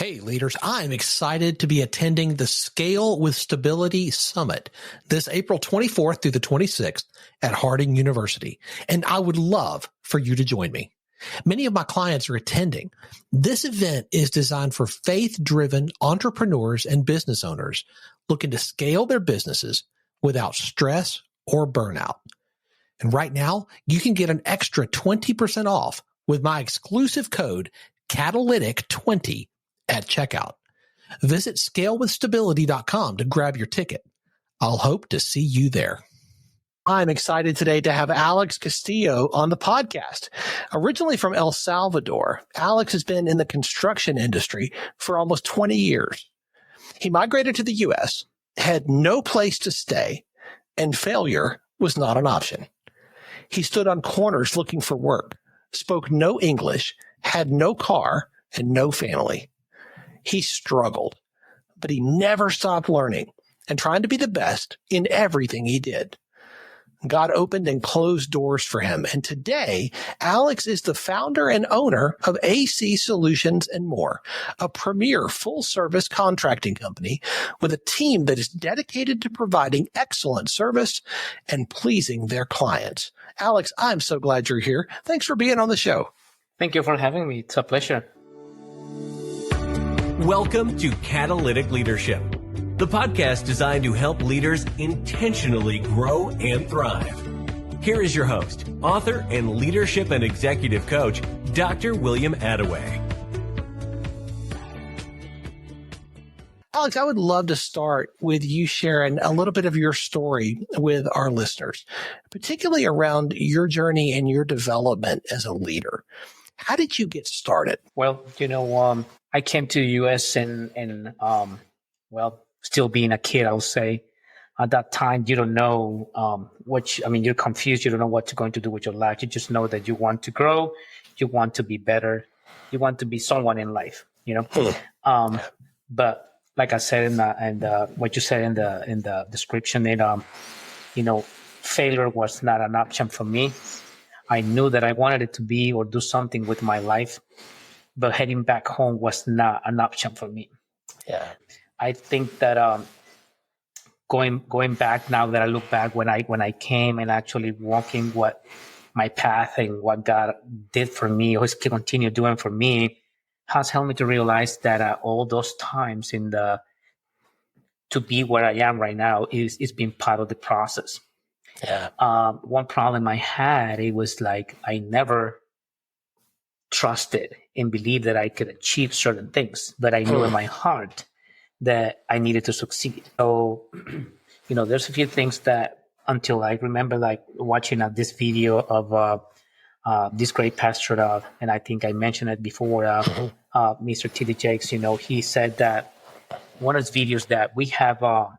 Hey leaders, I'm excited to be attending the Scale with Stability Summit this April 24th through the 26th at Harding University, and I would love for you to join me. Many of my clients are attending. This event is designed for faith-driven entrepreneurs and business owners looking to scale their businesses without stress or burnout. And right now, you can get an extra 20% off with my exclusive code Catalytic20 at checkout. Visit scalewithstability.com to grab your ticket. I'll hope to see you there. I'm excited today to have Alex Castillo on the podcast. Originally from El Salvador, Alex has been in the construction industry for almost 20 years. He migrated to the U.S., had no place to stay, and failure was not an option. He stood on corners looking for work, spoke no English, had no car, and no family. He struggled, but he never stopped learning and trying to be the best in everything he did. God opened and closed doors for him. And today, Alex is the founder and owner of AC Solutions and More, a premier full-service contracting company with a team that is dedicated to providing excellent service and pleasing their clients. Alex, I'm so glad you're here. Thanks for being on the show. Thank you for having me. It's a pleasure. Welcome to Catalytic Leadership, the podcast designed to help leaders intentionally grow and thrive. Here is your host, author, and leadership and executive coach, Dr. William Attaway. Alex, I would love to start with you sharing a little bit of your story with our listeners, particularly around your journey and your development as a leader. How did you get started? Well, I came to the U.S. and still being a kid, I would say. At that time, you don't know you're confused. You don't know what you're going to do with your life. You just know that you want to grow, you want to be better, you want to be someone in life, But like I said what you said in the description, failure was not an option for me. I knew that I wanted it to be or do something with my life, but heading back home was not an option for me. Yeah, I think that going back now that I look back when I came and actually walking what my path and what God did for me or continue doing for me has helped me to realize that all those times to be where I am right now is being part of the process. Yeah. One problem I had, it was like I never trusted and believed that I could achieve certain things, but I knew in my heart that I needed to succeed. So, there's a few things that until I remember like watching this video of this great pastor, and I think I mentioned it before, Mr. T.D. Jakes, he said that one of his videos that we have a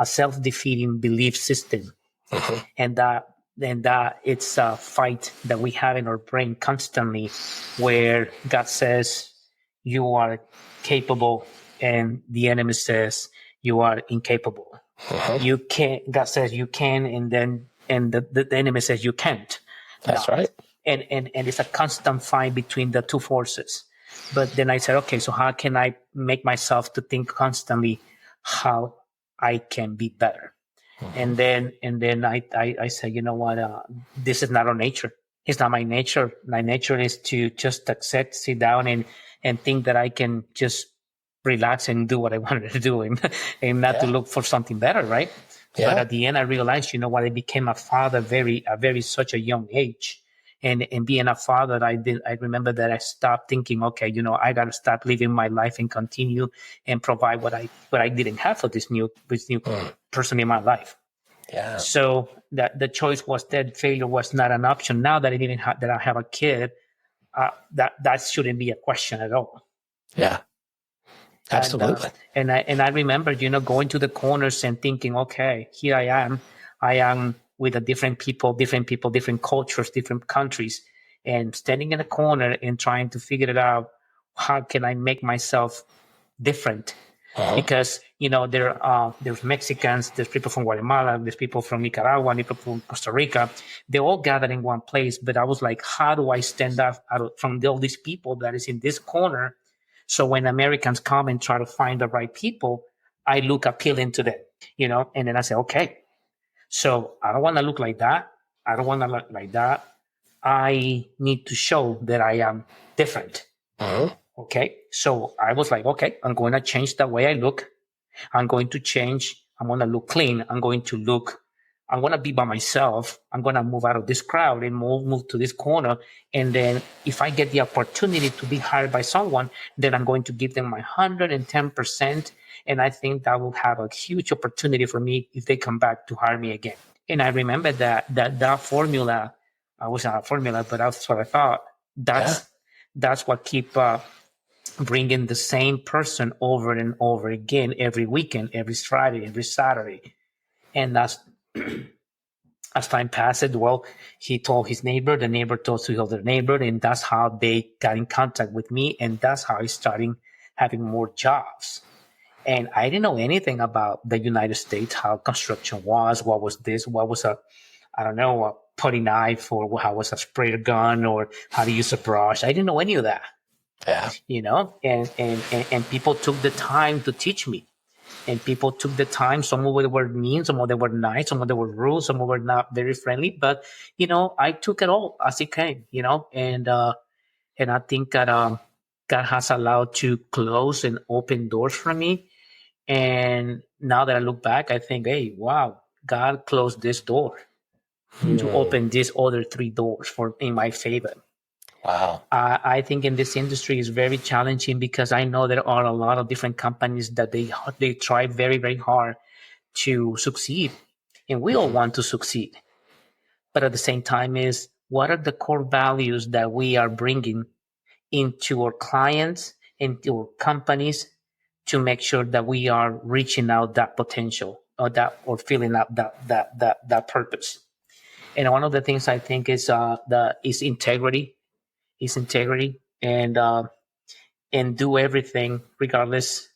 self-defeating belief system. And that it's a fight that we have in our brain constantly where God says you are capable and the enemy says you are incapable. You can't, God says you can, and the enemy says you can't. That's right. And it's a constant fight between the two forces. But then I said, okay, so how can I make myself to think constantly how I can be better? And then I said, you know what? This is not our nature. It's not my nature. My nature is to just accept, sit down, and think that I can just relax and do what I wanted to do, and not to look for something better, right? Yeah. But at the end, I realized, you know what? I became a father such a young age, and being a father, I remember that I stopped thinking, okay, I got to stop living my life and continue and provide what I didn't have for this new person in my life. Yeah. So that the choice was that failure was not an option. Now that I have a kid, that shouldn't be a question at all. Yeah. Absolutely. And I remember, going to the corners and thinking, okay, here I am with different people, different cultures, different countries, and standing in a corner and trying to figure it out. How can I make myself different? Because, there's Mexicans, there's people from Guatemala, there's people from Nicaragua, people from Costa Rica. They all gathered in one place. But I was like, how do I stand up from all these people that is in this corner So when Americans come and try to find the right people, I look appealing to them, and then I say, okay, so I don't want to look like that. I don't want to look like that. I need to show that I am different. Uh-huh. Okay. So I was like, okay, I'm going to change the way I look. I'm going to change. I'm going to look clean. I'm going to be by myself. I'm going to move out of this crowd and move to this corner. And then if I get the opportunity to be hired by someone, then I'm going to give them my 110%. And I think that will have a huge opportunity for me if they come back to hire me again. And I remember that formula, I was not a formula, but that's what I thought. That's what keep bringing the same person over and over again every weekend, every Friday, every Saturday. And that's, as time passed, well, he told his neighbor, the neighbor told his other neighbor, and that's how they got in contact with me. And that's how I started having more jobs. And I didn't know anything about the United States, how construction was, what was this, what was a putty knife, or how was a sprayer gun, or how to use a brush. I didn't know any of that. Yeah. And people took the time to teach me. And people took the time. Some of them were mean, some of them were nice, some of them were rude, some of them were not very friendly. But, I took it all as it came, and I think that God has allowed to close and open doors for me. And now that I look back, I think, hey, wow, God closed this door to open these other 3 doors in my favor. Wow. I think in this industry is very challenging because I know there are a lot of different companies that they try very, very hard to succeed. And we all want to succeed. But at the same time what are the core values that we are bringing into our clients, into our companies, to make sure that we are reaching out that potential or filling up that purpose. And one of the things I think is integrity. Is integrity and do everything regardless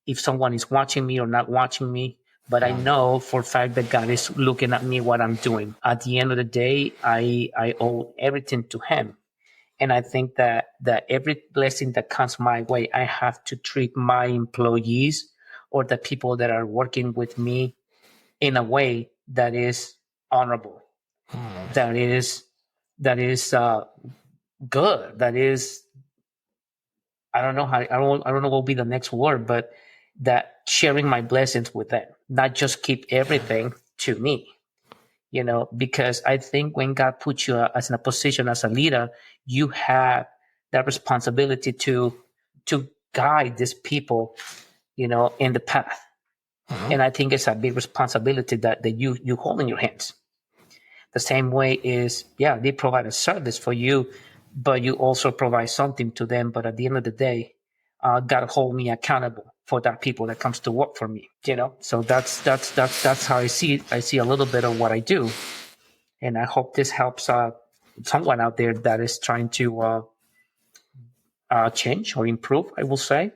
if someone is watching me or not watching me. But I know for a fact that God is looking at me, what I'm doing. At the end of the day, I owe everything to Him. And I think that every blessing that comes my way, I have to treat my employees or the people that are working with me in a way that is honorable, that is good, that is, I don't know what will be the next word, but that sharing my blessings with them, not just keep everything to me. Because I think when God puts you as in a position as a leader, you have that responsibility to guide these people, in the path. And I think it's a big responsibility that you hold in your hands. The same way is, they provide a service for you, but you also provide something to them. But at the end of the day, God hold me accountable for that people that comes to work for me, So that's how I see it. I see a little bit of what I do. And I hope this helps someone out there that is trying to change or improve, I will say.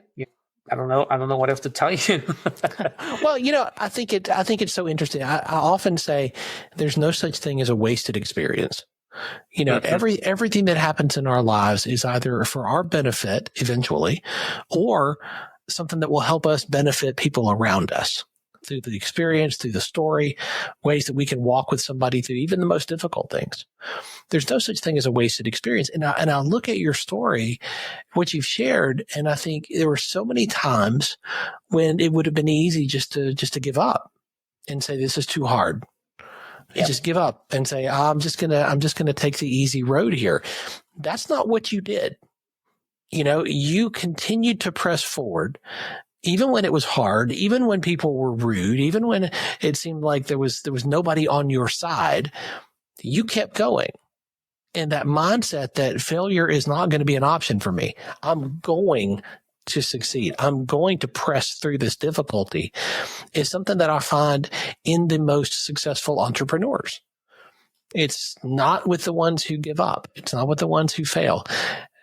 I don't know what else to tell you. Well, I think it's so interesting. I often say there's no such thing as a wasted experience. Everything that happens in our lives is either for our benefit eventually, or something that will help us benefit people around us through the experience, through the story, ways that we can walk with somebody through even the most difficult things. There's no such thing as a wasted experience. And I look at your story, what you've shared, and I think there were so many times when it would have been easy just to give up and say, this is too hard. Just give up and say, I'm just gonna take the easy road here. That's not what you did. You continued to press forward, even when it was hard, even when people were rude, even when it seemed like there was nobody on your side. You kept going. And that mindset that failure is not going to be an option for me. I'm going to succeed. I'm going to press through this difficulty is something that I find in the most successful entrepreneurs. It's not with the ones who give up. It's not with the ones who fail.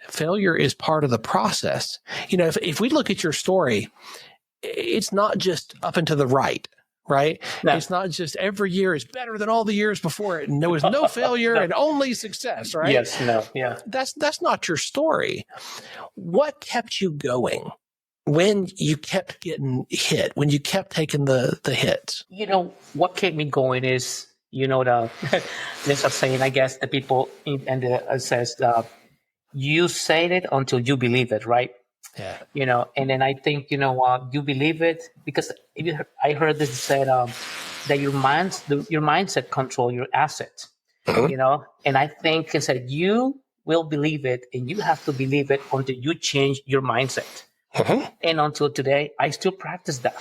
Failure is part of the process. If we look at your story, it's not just up and to the right. right? No. It's not just every year is better than all the years before it, and there was no failure and only success, right? Yes, no, yeah. That's not your story. What kept you going when you kept getting hit, when you kept taking the hits? What kept me going is, there's a saying, I guess, the people says, you say it until you believe it, right? Yeah. And then I think, you believe it because I heard this said that your mindset control your assets, and I think it said you will believe it and you have to believe it until you change your mindset. And until today, I still practice that.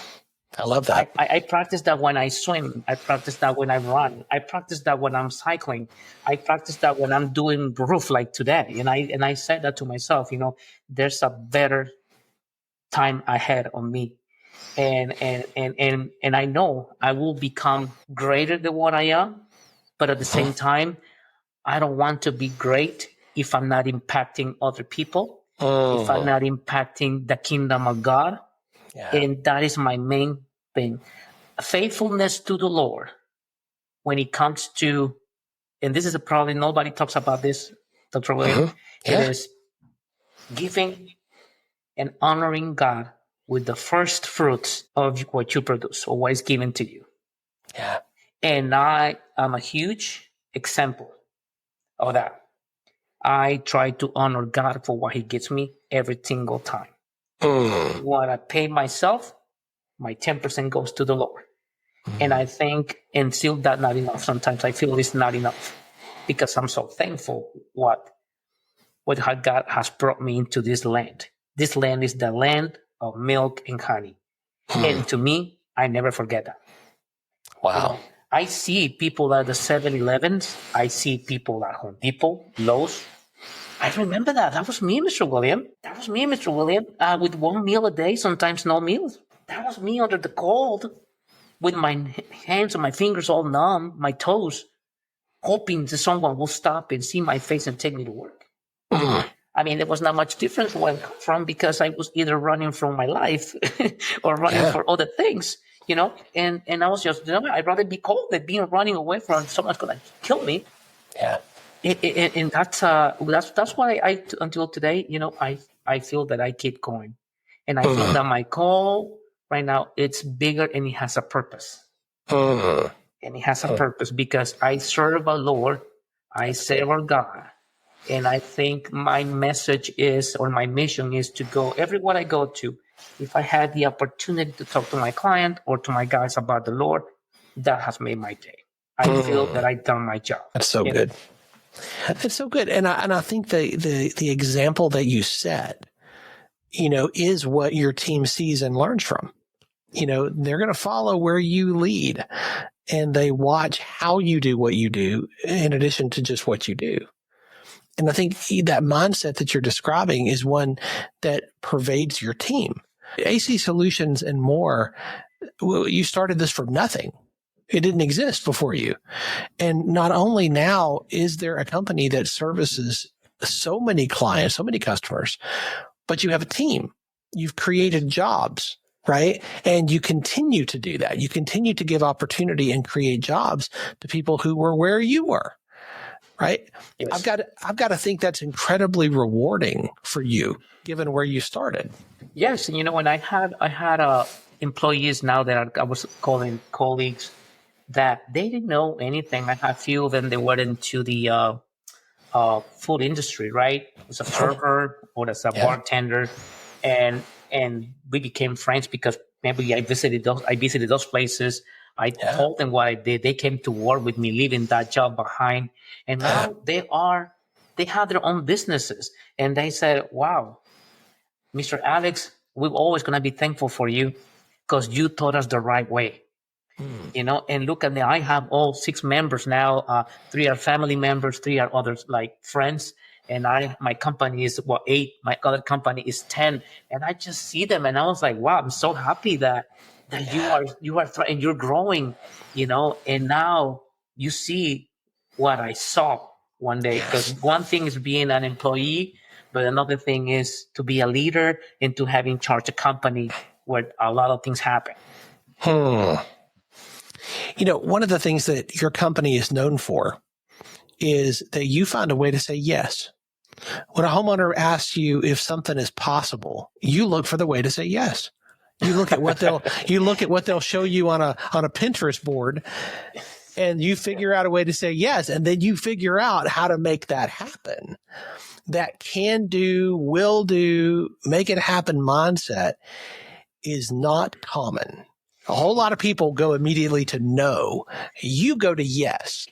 I love that. I practice that when I swim. I practice that when I run. I practice that when I'm cycling. I practice that when I'm doing roof like today. And I said that to myself, there's a better time ahead of me. And I know I will become greater than what I am. But at the same time, I don't want to be great if I'm not impacting other people, if I'm not impacting the kingdom of God. Yeah. And that is my main thing. Faithfulness to the Lord when it comes to, and this is probably nobody talks about this, Dr. William, It is giving and honoring God with the first fruits of what you produce or what is given to you. Yeah. And I am a huge example of that. I try to honor God for what he gives me every single time. What I pay myself, my 10% goes to the Lord. And I think, and still that's not enough. Sometimes I feel it's not enough because I'm so thankful what God has brought me into this land. This land is the land of milk and honey. And to me, I never forget that. Wow. I see people at the 7-Elevens. I see people at Home Depot, Lowe's. I remember that. That was me, Mr. William. With one meal a day, sometimes no meals. That was me under the cold with my hands and my fingers all numb, my toes, hoping that someone will stop and see my face and take me to work. I mean, there was not much difference where I come from because I was either running from my life or running for other things, and I was just, I'd rather be cold than being running away from someone's going to kill me. Yeah. And that's why I until today, I feel that I keep going, and I feel that my call right now, it's bigger and it has a purpose. And it has a purpose because I serve a Lord, I serve our God, and I think my message is, or my mission is to go everywhere I go to. If I had the opportunity to talk to my client or to my guys about the Lord, that has made my day. I feel that I've done my job. That's so good. It's so good. And I think the example that you set, is what your team sees and learns from. They're going to follow where you lead, and they watch how you do what you do in addition to just what you do. And I think that mindset that you're describing is one that pervades your team. AC Solutions and more, you started this from nothing. It didn't exist before you. And not only now is there a company that services so many clients, so many customers, but you have a team. You've created jobs, right? And you continue to do that. You continue to give opportunity and create jobs to people who were where you were, right? Yes. I've got to think that's incredibly rewarding for you, given where you started. Yes, and when I had employees now that I was calling colleagues, that they didn't know anything. I had a few of them, they were into the food industry, right? As a server or as a bartender. And we became friends because maybe I visited those places. I told them what I did. They came to work with me, leaving that job behind. And now they have their own businesses. And they said, wow, Mr. Alex, we're always going to be thankful for you because you taught us the right way. And look at me, I have all 6 members now. 3 are family members, 3 are others like friends. And my company is 8. My other company is 10. And I just see them, and I was like, wow, I'm so happy that you are and you're growing, And now you see what I saw one day. Because one thing is being an employee, but another thing is to be a leader and to have in charge a company where a lot of things happen. One of the things that your company is known for is that you find a way to say yes. When a homeowner asks you if something is possible, you look for the way to say yes. You look at what they'll show you on a Pinterest board, and you figure out a way to say yes, and then you figure out how to make that happen. That can do, will do, make it happen mindset is not common. A whole lot of people go immediately to no. You go to yes.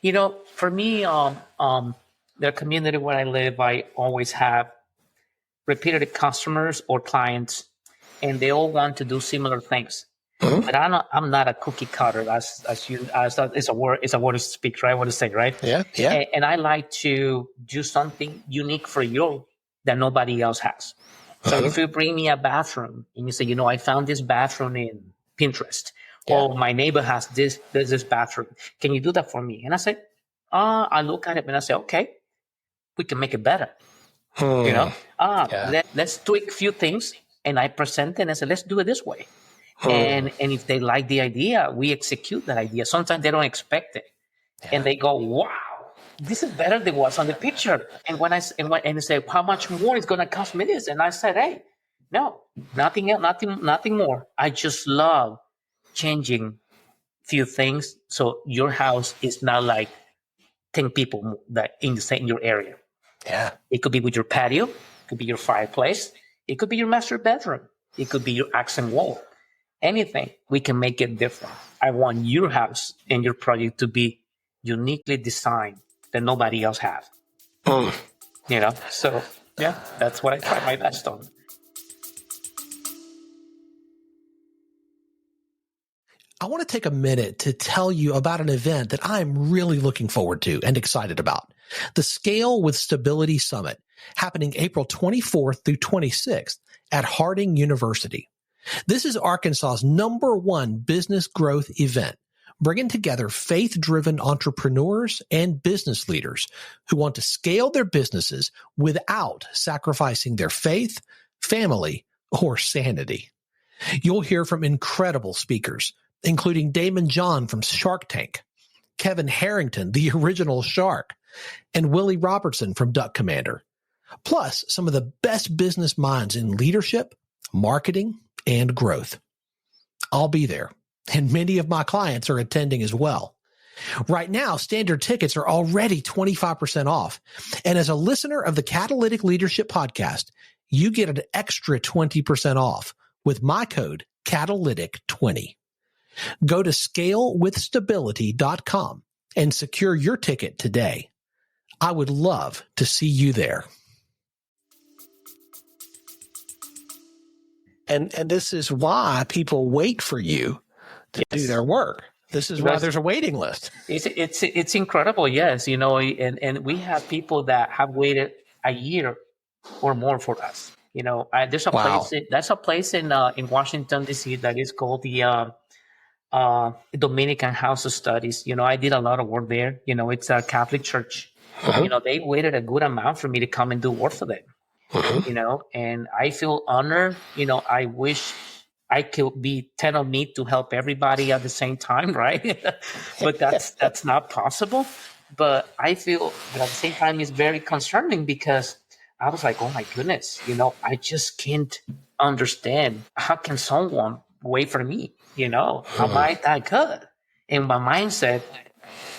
For me, the community where I live, I always have repeated customers or clients, and they all want to do similar things. Mm-hmm. But I'm not a cookie cutter. As it's a word to speak, right? What to say, right? Yeah. And I like to do something unique for you that nobody else has. So if you bring me a bathroom and you say, I found this bathroom in Pinterest, or my neighbor has this bathroom, can you do that for me? And I say, I look at it and I say, okay, we can make it better. Let's tweak a few things, and I present it and I say, let's do it this way. And if they like the idea, we execute that idea. Sometimes they don't expect it, and they go, "Wow, this is better than what's on the picture." And when they say, "How much more is going to cost me this?" And I said, "Hey, no, nothing else, nothing more. I just love changing few things so your house is not like 10 people that in your area. Yeah, it could be with your patio, it could be your fireplace, it could be your master bedroom, it could be your accent wall." Anything, we can make it different. I want your house and your project to be uniquely designed that nobody else has. So that's what I try my best on. I want to take a minute to tell you about an event that I'm really looking forward to and excited about. The Scale with Stability Summit, happening April 24th through 26th at Harding University. This is Arkansas's #1 business growth event, bringing together faith-driven entrepreneurs and business leaders who want to scale their businesses without sacrificing their faith, family, or sanity. You'll hear from incredible speakers, including Damon John from Shark Tank, Kevin Harrington, the original shark, and Willie Robertson from Duck Commander, plus some of the best business minds in leadership, marketing, and growth. I'll be there, and many of my clients are attending as well. Right now, standard tickets are already 25% off, and as a listener of the Catalytic Leadership Podcast, you get an extra 20% off with my code Catalytic20. Go to scalewithstability.com and secure your ticket today. I would love to see you there. And this is why people wait for you to do their work. This is why there's a waiting list. It's incredible, yes. And we have people that have waited a year or more for us. There's a place in Washington D.C. that is called the Dominican House of Studies. I did a lot of work there. It's a Catholic church. They waited a good amount for me to come and do work for them. And I feel honored. I wish I could be 10 of me to help everybody at the same time, right? But that's not possible. But I feel that at the same time it's very concerning because I was like, oh my goodness, I just can't understand. How can someone wait for me? Am I that good? And my mindset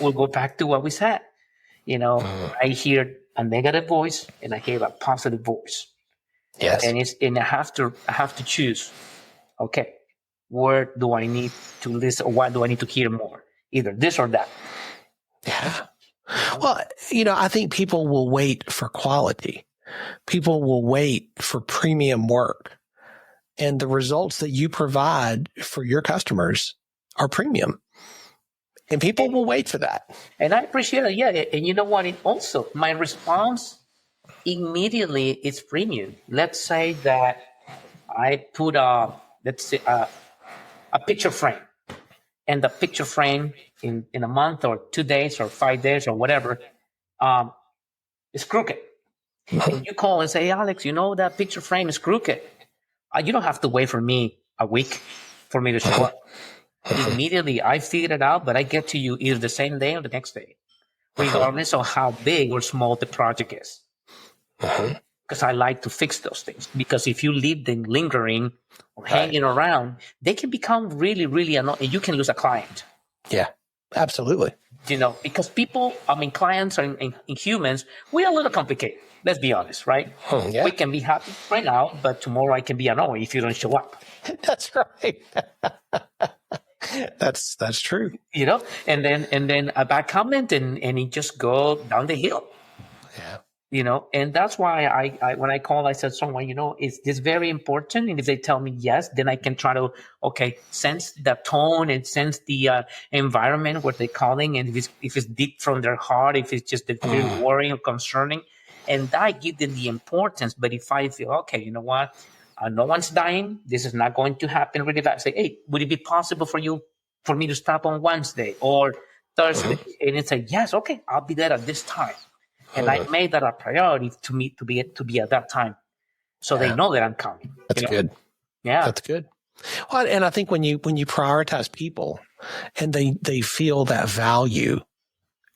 will go back to what we said. I hear a negative voice and I hear a positive voice. Yes. And I have to choose. Okay, where do I need to listen, or what do I need to hear more? Either this or that. Yeah. Well, I think people will wait for quality. People will wait for premium work. And the results that you provide for your customers are premium. And people will wait for that. And I appreciate it. Yeah. And you know what? Also, my response immediately is premium. Let's say that I put a picture frame. And the picture frame in a month or 2 days or 5 days or whatever is crooked. And you call and say, hey, Alex, that picture frame is crooked. You don't have to wait for me a week for me to show up. Immediately, I figured it out, but I get to you either the same day or the next day, regardless of how big or small the project is. Because I like to fix those things. Because if you leave them lingering or hanging around, they can become really, really annoying. You can lose a client. Yeah, absolutely. Because clients and humans, we're a little complicated. Let's be honest, right? Yeah. We can be happy right now, but tomorrow I can be annoyed if you don't show up. That's right. That's true. And then a bad comment and it just go down the hill. Yeah. And that's why I when I called, I said, someone, is this very important? And if they tell me yes, then I can try to, sense the tone and sense the environment where they're calling. And if it's deep from their heart, if it's just very worrying or concerning, and I give them the importance. But if I feel, you know what? No one's dying. This is not going to happen really fast. Say, hey, would it be possible for me to stop on Wednesday or Thursday? And it's like, yes, okay, I'll be there at this time. And I made that a priority to me to be at that time, so they know that I'm coming. That's good. Yeah, that's good. Well, and I think when you prioritize people, and they feel that value,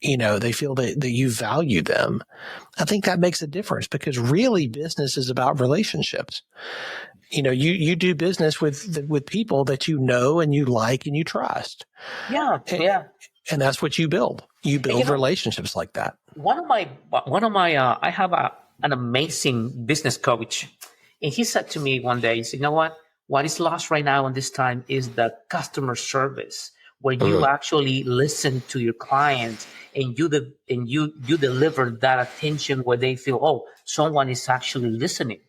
they feel that you value them. I think that makes a difference, because really business is about relationships. You do business with people that you know and you like and you trust. Yeah, And that's what you build. You build relationships like that. One of my I have an amazing business coach, and he said to me one day, he said, what is lost right now in this time is the customer service, where you actually listen to your clients and you deliver that attention where they feel, someone is actually listening.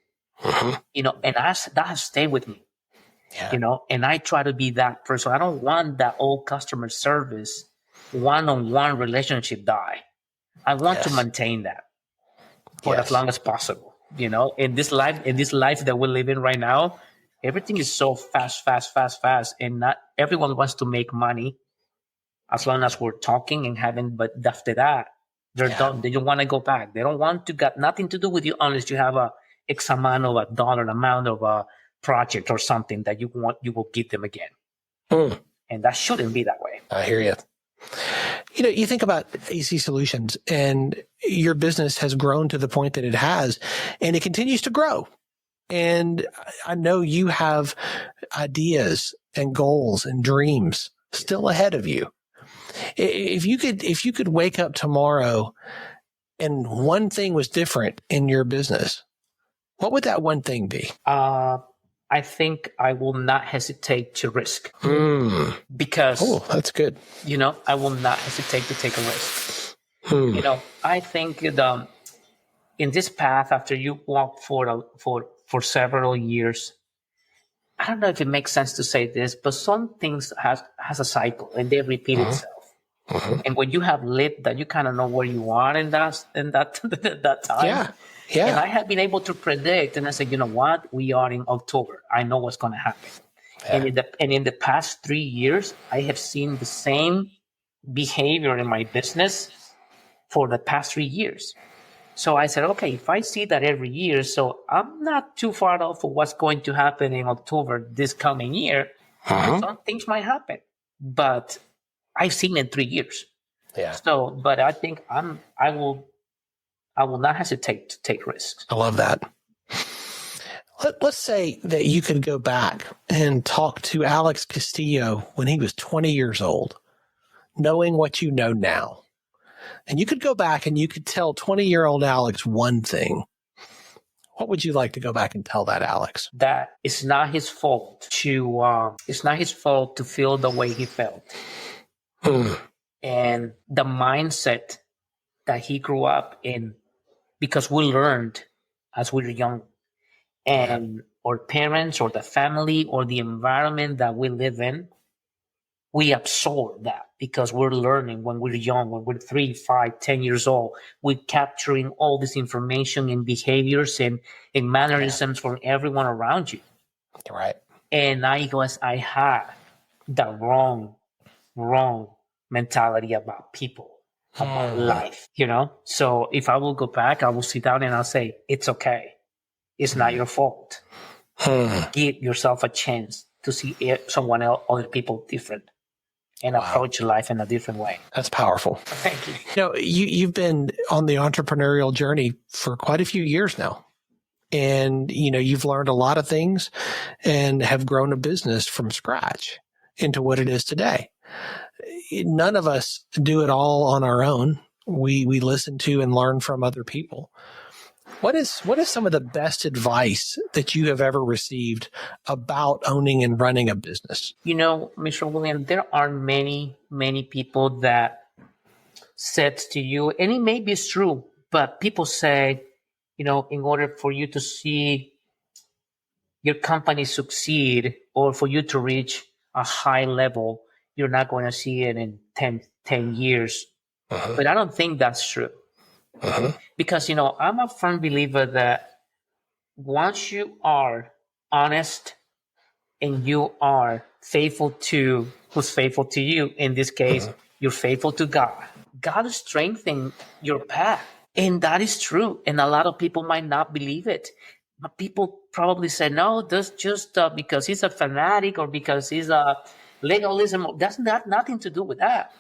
And that has stayed with me. Yeah. And I try to be that person. I don't want that old customer service one-on-one relationship die. I want to maintain that for as long as possible. In this life that we live in right now, everything is so fast, and not everyone wants to make money as long as we're talking and having. But after that, they're done. They don't want to go back. They don't want to got nothing to do with you unless you have a X amount of a dollar amount of a project or something that you will give them again. And that shouldn't be that way. I hear you. You think about AC Solutions, and your business has grown to the point that it has, and it continues to grow. And I know you have ideas and goals and dreams still ahead of you. If you could wake up tomorrow and one thing was different in your business, what would that one thing be? I think I will not hesitate to risk. Because... Oh, that's good. I will not hesitate to take a risk. I think in this path, after you walk for several years, I don't know if it makes sense to say this, but some things has a cycle and they repeat itself. And when you have lived that, you kind of know where you are in that time. Yeah. And I have been able to predict, and I said, you know what? We are in October. I know what's going to happen. Yeah. And in the past 3 years, I have seen the same behavior in my business for the past 3 years. So I said, okay, if I see that every year, so I'm not too far off of what's going to happen in October this coming year. Some things might happen, but I've seen it in 3 years. Yeah. So, but I think I will not hesitate to take risks. I love that. Let's say that you could go back and talk to Alex Castillo when he was 20 years old, knowing what you know now. And you could go back and you could tell 20-year-old Alex one thing. What would you like to go back and tell that Alex? That it's not his fault to feel the way he felt. And the mindset that he grew up in, because we learned as we were young, and our parents or the family or the environment that we live in, we absorb that because we're learning when we're young, when we're 3, 5, 10 years old. We're capturing all this information and behaviors and mannerisms from everyone around you. Right. And I had the wrong mentality about people, about life, So if I will go back, I will sit down and I'll say, it's okay. It's not your fault. Give yourself a chance to see someone else, other people different, and approach life in a different way. That's powerful. Thank you. You've been on the entrepreneurial journey for quite a few years now. And, you've learned a lot of things and have grown a business from scratch into what it is today. None of us do it all on our own. We listen to and learn from other people. What is some of the best advice that you have ever received about owning and running a business? Mr. William, there are many, many people that said to you, and it may be true, but people say, in order for you to see your company succeed or for you to reach a high level, you're not going to see it in 10 years. But I don't think that's true. Because, I'm a firm believer that once you are honest and you are faithful to who's faithful to you, in this case, you're faithful to God, God is strengthening your path. And that is true. And a lot of people might not believe it. But people probably say, no, that's just because he's a fanatic or because he's a legalism. That's nothing to do with that.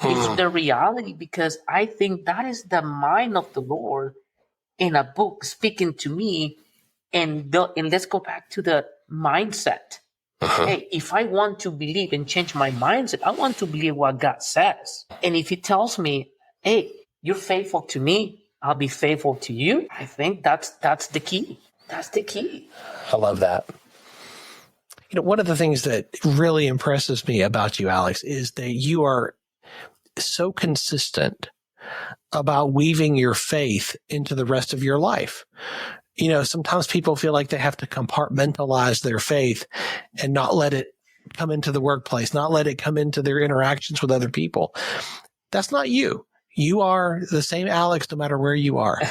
It's the reality, because I think that is the mind of the Lord in a book speaking to me. And let's go back to the mindset. Hey, if I want to believe and change my mindset, I want to believe what God says. And if he tells me, hey, you're faithful to me, I'll be faithful to you, I think that's the key. That's the key. I love that. One of the things that really impresses me about you, Alex, is that you are so consistent about weaving your faith into the rest of your life. Sometimes people feel like they have to compartmentalize their faith and not let it come into the workplace, not let it come into their interactions with other people. That's not you. You are the same Alex no matter where you are.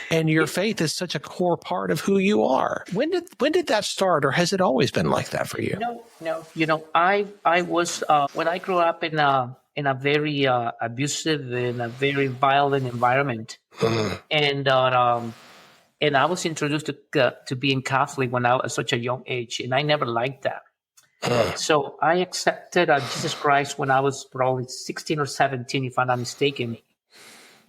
And your faith is such a core part of who you are. When did that start, or has it always been like that for you? No. I was when I grew up in a very abusive and a very violent environment. And I was introduced to being Catholic when I was at such a young age, and I never liked that. So I accepted Jesus Christ when I was probably 16 or 17, if I'm not mistaken.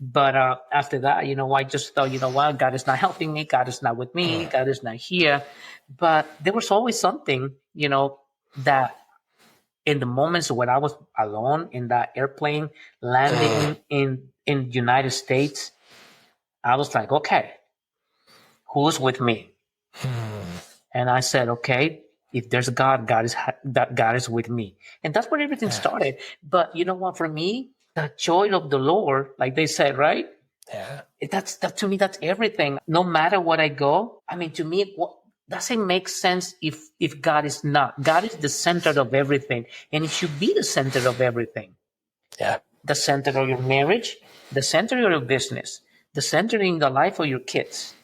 But after that, I just thought, what? God is not helping me. God is not with me. God is not here. But there was always something, that in the moments when I was alone in that airplane landing in the United States, I was like, okay, who's with me? And I said, okay, if there's a God, God is with me. And that's where everything started. But you know what? For me, the joy of the Lord, like they said, right? Yeah. That to me, that's everything. No matter what I go, to me, doesn't make sense if God is not. God is the center of everything, and it should be the center of everything. Yeah. The center of your marriage, the center of your business, the center in the life of your kids.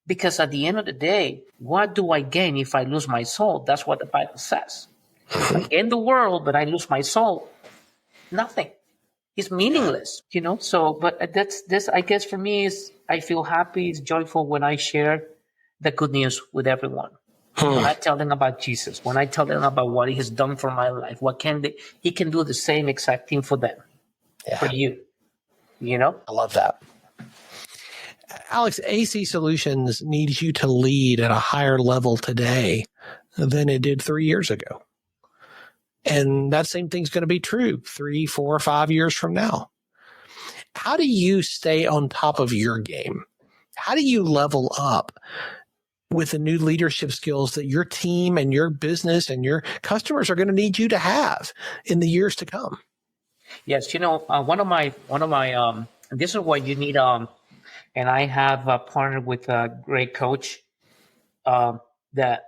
Because at the end of the day, what do I gain if I lose my soul? That's what the Bible says. If I gain the world, but I lose my soul, nothing. It's meaningless, So, but that's I guess for me is I feel happy, it's joyful when I share the good news with everyone. When I tell them about Jesus, when I tell them about what he has done for my life, he can do the same exact thing for them, for you, I love that. Alex, AC Solutions needs you to lead at a higher level today than it did 3 years ago. And that same thing's going to be true 3, 4, 5 years from now. How do you stay on top of your game? How do you level up with the new leadership skills that your team and your business and your customers are going to need you to have in the years to come? Yes, one of my this is what you need. And I have partnered with a great coach. That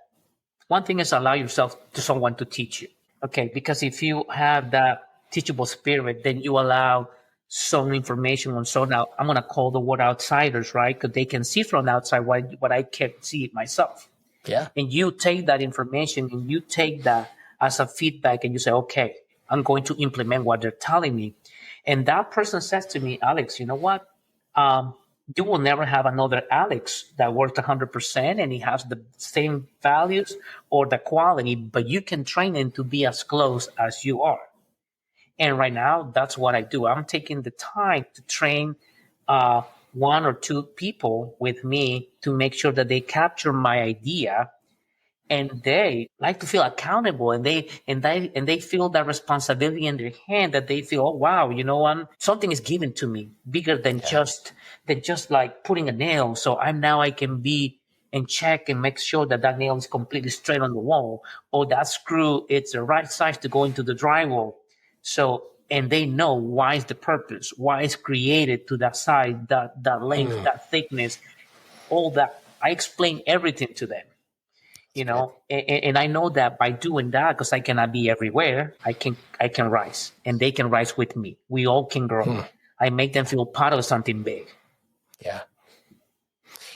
one thing is allow yourself to someone to teach you. Okay, because if you have that teachable spirit, then you allow some information on. So now I'm going to call the word outsiders, right? Because they can see from outside what I can't see myself. Yeah. And you take that information and you take that as a feedback and you say, okay, I'm going to implement what they're telling me. And that person says to me, Alex, you know what? you will never have another Alex that works 100% and he has the same values or the quality, but you can train him to be as close as you are. And right now, that's what I do. I'm taking the time to train one or two people with me to make sure that they capture my idea, and they like to feel accountable, and they feel that responsibility in their hand, that they feel, oh wow, something is given to me bigger than just like putting a nail. So I can be in check and make sure that nail is completely straight on the wall, or that screw, it's the right size to go into the drywall. So, and they know why is the purpose, why it's created to that size, that length, that thickness, all that. I explain everything to them, and I know that by doing that, because I cannot be everywhere, I can rise, and they can rise with me. We all can grow. I make them feel part of something big. Yeah.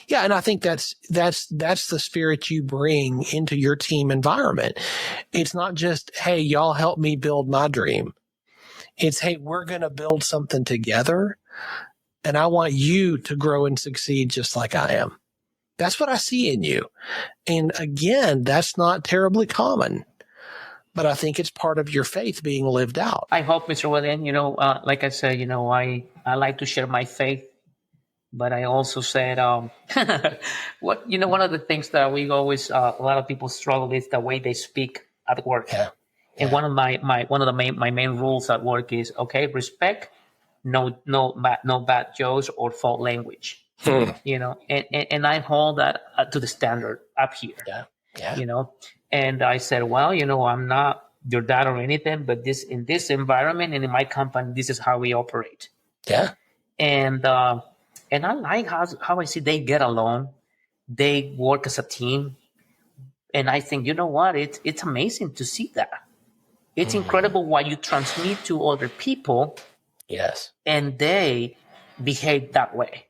Yeah, and I think that's the spirit you bring into your team environment. It's not just, hey, y'all help me build my dream. It's, hey, we're going to build something together, and I want you to grow and succeed just like I am. That's what I see in you. And again, that's not terribly common, but I think it's part of your faith being lived out. I hope, Mr. William, like I said, I like to share my faith. But I also said, one of the things that we always, a lot of people struggle is the way they speak at work. Yeah. And one of my main rules at work is, okay, respect, no bad jokes or fault language. And I hold that to the standard up here. Yeah. And I said, well, I'm not your dad or anything, but in this environment and in my company, this is how we operate. Yeah. And I like how I see they get along. They work as a team. And I think, you know what? It's amazing to see that. It's incredible what you transmit to other people. Yes. And they behave that way.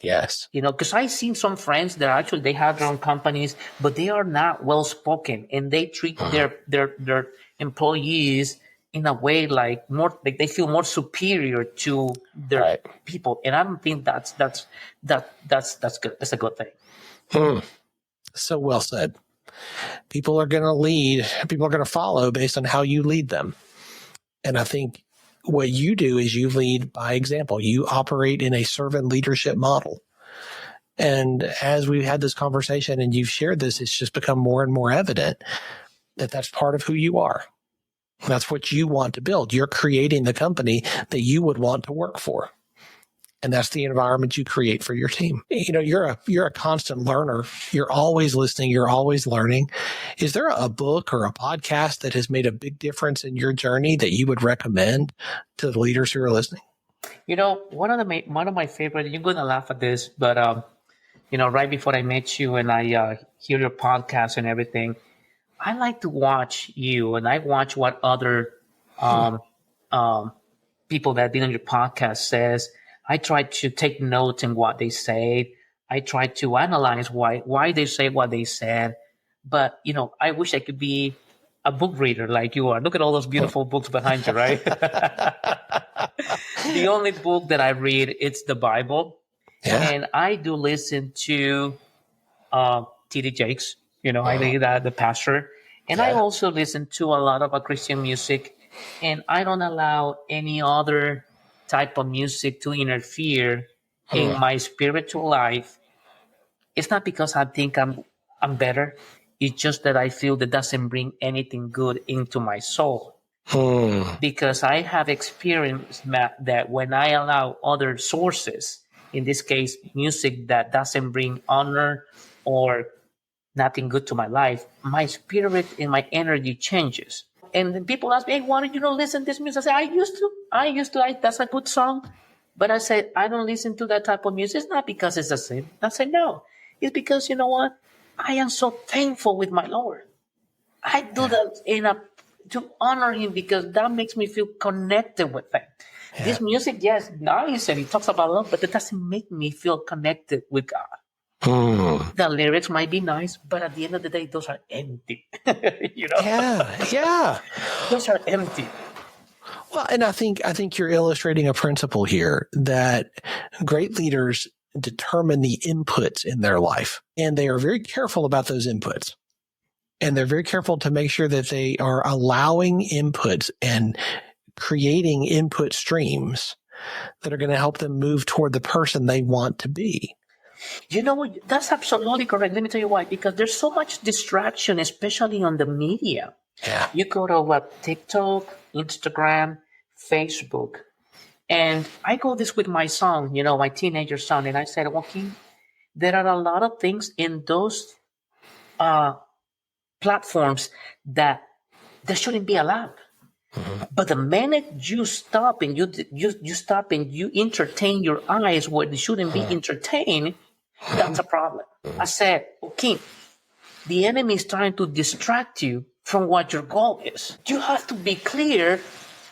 Yes. Because I've seen some friends that actually they have their own companies, but they are not well spoken, and they treat their employees in a way like they feel more superior to their people, and I don't think that's good. That's a good thing. So well said. People are going to lead. People are going to follow based on how you lead them, and I think what you do is you lead by example. You operate in a servant leadership model, and as we've had this conversation and you've shared this, it's just become more and more evident that that's part of who you are. That's what you want to build. You're creating the company that you would want to work for. And that's the environment you create for your team. You're a constant learner. You're always listening. You're always learning. Is there a book or a podcast that has made a big difference in your journey that you would recommend to the leaders who are listening? One of my favorite, you're going to laugh at this, but, right before I met you and I hear your podcast and everything, I like to watch you, and I watch what other people that have been on your podcast says. I try to take notes in what they say. I try to analyze why they say what they said. But, I wish I could be a book reader like you are. Look at all those beautiful books behind you, right? The only book that I read, it's the Bible. Yeah. And I do listen to T.D. Jakes. I read the pastor. And I also listen to a lot of Christian music. And I don't allow any other type of music to interfere in my spiritual life. It's not because I think I'm better. It's just that I feel that doesn't bring anything good into my soul. Because I have experienced that when I allow other sources, in this case, music that doesn't bring honor or nothing good to my life, my spirit and my energy changes. And then people ask me, hey, why don't you not listen to this music? I say, I used to. That's a good song. But I said, I don't listen to that type of music. It's not because it's a sin. I said, no. It's because, you know what? I am so thankful with my Lord. I do that to honor him, because that makes me feel connected with him. Yeah. This music, yes, nice, and it talks about love, but it doesn't make me feel connected with God. The lyrics might be nice, but at the end of the day, those are empty. Yeah. Those are empty. Well, and I think you're illustrating a principle here that great leaders determine the inputs in their life. And they are very careful about those inputs. And they're very careful to make sure that they are allowing inputs and creating input streams that are going to help them move toward the person they want to be. You know what? That's absolutely correct. Let me tell you why. Because there's so much distraction, especially on the media. Yeah. You go to TikTok, Instagram, Facebook. And I go this with my son, my teenager son. And I said, Joaquin, there are a lot of things in those platforms that shouldn't be allowed. Mm-hmm. But the minute you stop and you stop and you entertain your eyes where they shouldn't be entertained, that's a problem. I said, okay, the enemy is trying to distract you from what your goal is. You have to be clear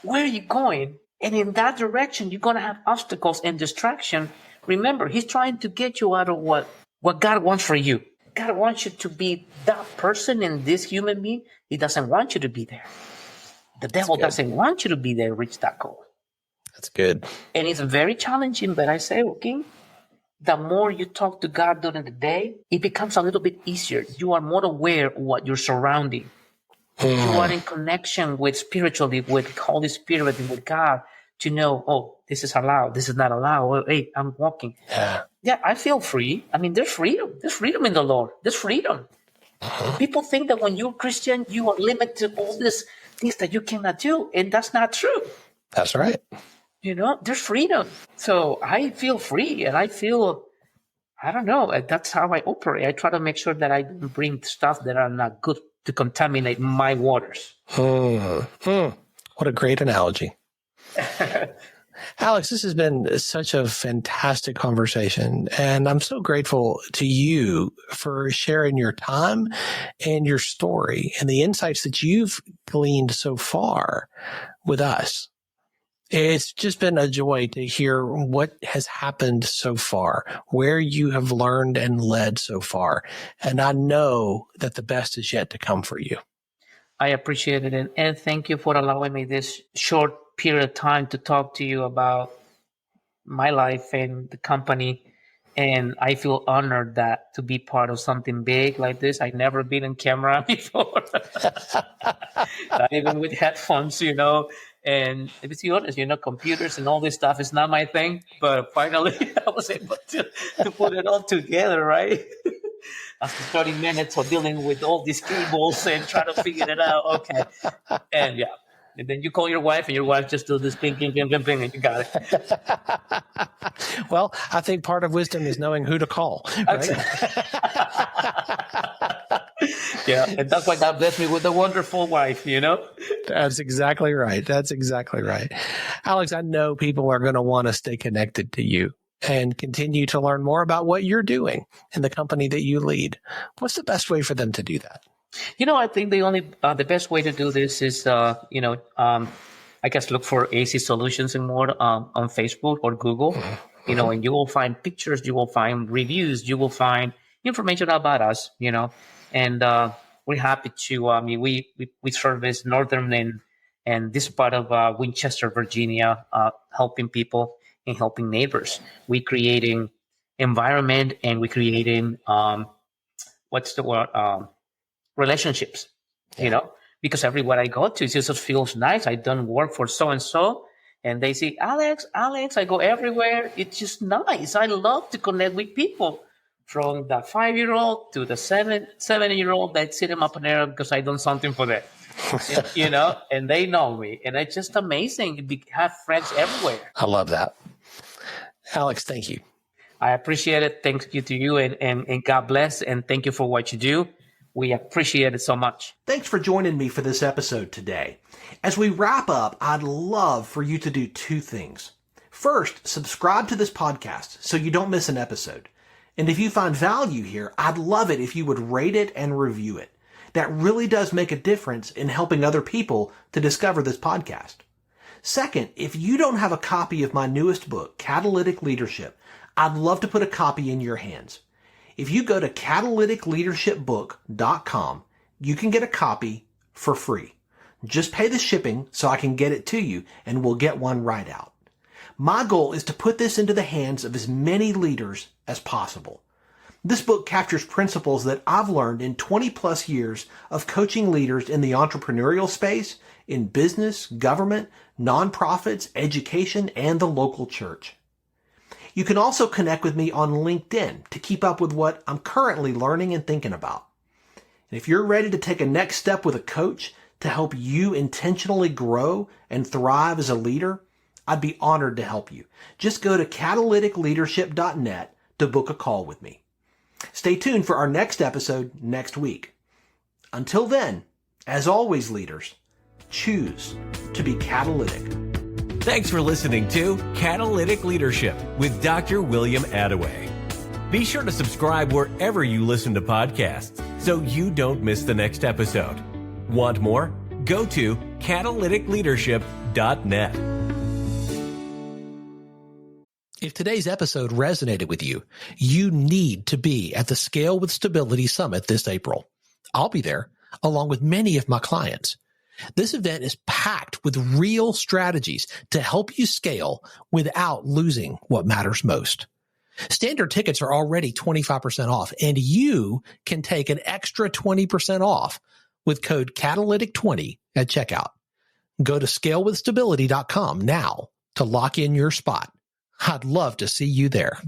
where you're going. And in that direction, you're going to have obstacles and distraction. Remember, he's trying to get you out of what God wants for you. God wants you to be that person and this human being. He doesn't want you to be there. The devil doesn't want you to be there, reach that goal. That's good. And it's very challenging, but I say, okay, the more you talk to God during the day, it becomes a little bit easier. You are more aware of what you're surrounding. You are in connection with spiritually, with Holy Spirit and with God to know, oh, this is allowed, this is not allowed. Oh, hey, I'm walking. Yeah, I feel free. I mean, there's freedom. There's freedom in the Lord. There's freedom. People think that when you're Christian, you are limited to all these things that you cannot do. And that's not true. That's right. There's freedom. So I feel free and I feel, I don't know, that's how I operate. I try to make sure that I don't bring stuff that are not good to contaminate my waters. What a great analogy. Alex, this has been such a fantastic conversation, and I'm so grateful to you for sharing your time and your story and the insights that you've gleaned so far with us. It's just been a joy to hear what has happened so far, where you have learned and led so far. And I know that the best is yet to come for you. I appreciate it. And thank you for allowing me this short period of time to talk to you about my life and the company. And I feel honored that to be part of something big like this. I've never been on camera before, not even with headphones, And to be honest, computers and all this stuff is not my thing. But finally, I was able to put it all together, right? After 30 minutes of dealing with all these cables and trying to figure it out. Okay. And yeah. And then you call your wife, and your wife just does this ping, and you got it. Well, I think part of wisdom is knowing who to call, right? Yeah, and that's why God blessed me with a wonderful wife, That's exactly right. That's exactly right. Alex, I know people are going to want to stay connected to you and continue to learn more about what you're doing in the company that you lead. What's the best way for them to do that? I think the best way to do this is, I guess look for AC Solutions and more on Facebook or Google, and you will find pictures, you will find reviews, you will find information about us, and we're happy to, we service Northern and this part of Winchester, Virginia, helping people and helping neighbors. We creating environment and we creating, relationships, because everywhere I go to, it just feels nice. I done work for so-and-so, and they say, Alex, I go everywhere. It's just nice. I love to connect with people, from the 5-year-old to the 7-year-old that sit in my panera because I done something for them, and they know me. And it's just amazing. We have friends everywhere. I love that. Alex, thank you. I appreciate it. Thank you to you, and God bless, and thank you for what you do. We appreciate it so much. Thanks for joining me for this episode today. As we wrap up, I'd love for you to do 2 things. First, subscribe to this podcast so you don't miss an episode. And if you find value here, I'd love it if you would rate it and review it. That really does make a difference in helping other people to discover this podcast. Second, if you don't have a copy of my newest book, Catalytic Leadership, I'd love to put a copy in your hands. If you go to catalyticleadershipbook.com, you can get a copy for free. Just pay the shipping so I can get it to you, and we'll get one right out. My goal is to put this into the hands of as many leaders as possible. This book captures principles that I've learned in 20 plus years of coaching leaders in the entrepreneurial space, in business, government, nonprofits, education, and the local church. You can also connect with me on LinkedIn to keep up with what I'm currently learning and thinking about. And if you're ready to take a next step with a coach to help you intentionally grow and thrive as a leader, I'd be honored to help you. Just go to catalyticleadership.net to book a call with me. Stay tuned for our next episode next week. Until then, as always, leaders, choose to be catalytic. Thanks for listening to Catalytic Leadership with Dr. William Attaway. Be sure to subscribe wherever you listen to podcasts so you don't miss the next episode. Want more? Go to catalyticleadership.net. If today's episode resonated with you, you need to be at the Scale with Stability Summit this April. I'll be there, along with many of my clients. This event is packed with real strategies to help you scale without losing what matters most. Standard tickets are already 25% off, and you can take an extra 20% off with code Catalytic20 at checkout. Go to scalewithstability.com now to lock in your spot. I'd love to see you there.